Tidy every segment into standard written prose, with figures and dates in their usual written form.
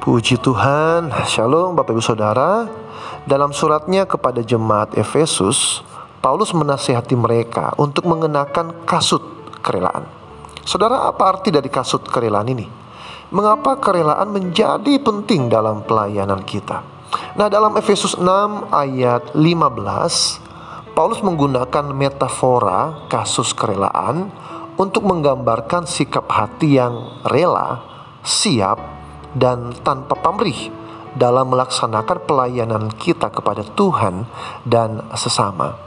Puji Tuhan, Shalom Bapak Ibu Saudara. Dalam suratnya kepada jemaat Efesus, Paulus menasihati mereka untuk mengenakan kasut kerelaan. Saudara, apa arti dari kasut kerelaan ini? Mengapa kerelaan menjadi penting dalam pelayanan kita? Nah, dalam Efesus 6 ayat 15, Paulus menggunakan metafora kasus kerelaan untuk menggambarkan sikap hati yang rela, siap, dan tanpa pamrih dalam melaksanakan pelayanan kita kepada Tuhan dan sesama.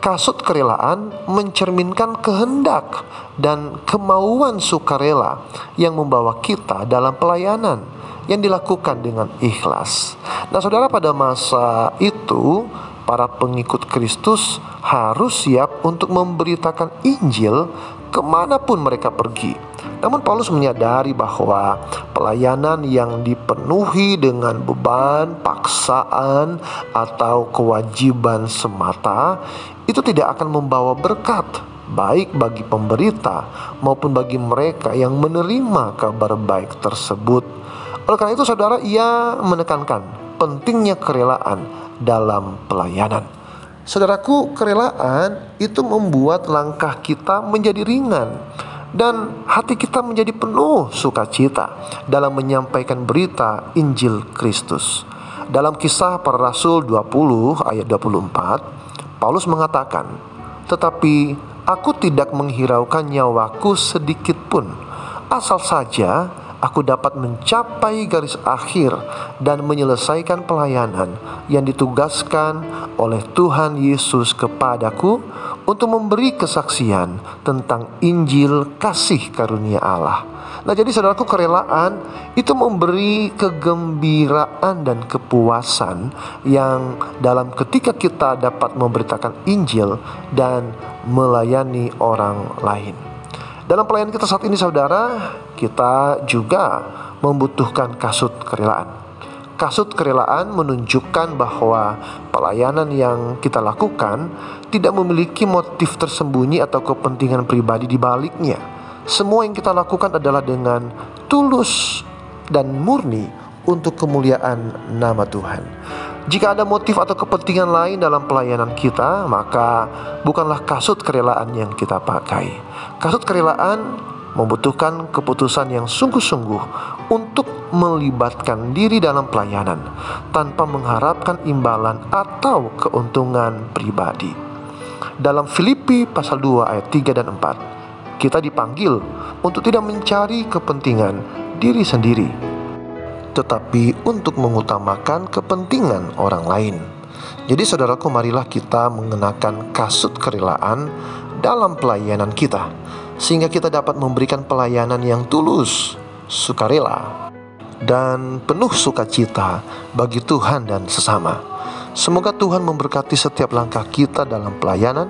Kasut kerelaan mencerminkan kehendak dan kemauan sukarela yang membawa kita dalam pelayanan yang dilakukan dengan ikhlas. Nah, saudara, pada masa itu para pengikut Kristus harus siap untuk memberitakan Injil kemanapun mereka pergi. Namun Paulus menyadari bahwa pelayanan yang dipenuhi dengan beban, paksaan, atau kewajiban semata itu tidak akan membawa berkat, baik bagi pemberita maupun bagi mereka yang menerima kabar baik tersebut. Oleh karena itu, saudara, ia menekankan pentingnya kerelaan dalam pelayanan. Saudaraku, kerelaan itu membuat langkah kita menjadi ringan dan hati kita menjadi penuh sukacita dalam menyampaikan berita Injil Kristus. Dalam Kisah Para Rasul 20 ayat 24, Paulus mengatakan, "Tetapi aku tidak menghiraukan nyawaku sedikit pun, asal saja aku dapat mencapai garis akhir dan menyelesaikan pelayanan yang ditugaskan oleh Tuhan Yesus kepadaku untuk memberi kesaksian tentang Injil kasih karunia Allah." Nah, jadi saudaraku, kerelaan itu memberi kegembiraan dan kepuasan yang dalam ketika kita dapat memberitakan Injil dan melayani orang lain. Dalam pelayanan kita saat ini, saudara, kita juga membutuhkan kasut kerelaan. Kasut kerelaan menunjukkan bahwa pelayanan yang kita lakukan tidak memiliki motif tersembunyi atau kepentingan pribadi di baliknya. Semua yang kita lakukan adalah dengan tulus dan murni untuk kemuliaan nama Tuhan. Jika ada motif atau kepentingan lain dalam pelayanan kita, maka bukanlah kasut kerelaan yang kita pakai. Kasut kerelaan membutuhkan keputusan yang sungguh-sungguh untuk melibatkan diri dalam pelayanan tanpa mengharapkan imbalan atau keuntungan pribadi. Dalam Filipi pasal 2 ayat 3 dan 4, kita dipanggil untuk tidak mencari kepentingan diri sendiri, tetapi untuk mengutamakan kepentingan orang lain. Jadi saudaraku, marilah kita mengenakan kasut kerelaan dalam pelayanan kita, sehingga kita dapat memberikan pelayanan yang tulus, sukarela, dan penuh sukacita bagi Tuhan dan sesama. Semoga Tuhan memberkati setiap langkah kita dalam pelayanan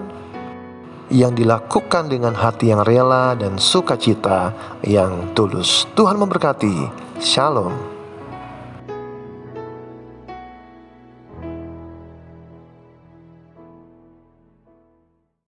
yang dilakukan dengan hati yang rela dan sukacita yang tulus. Tuhan memberkati. Shalom.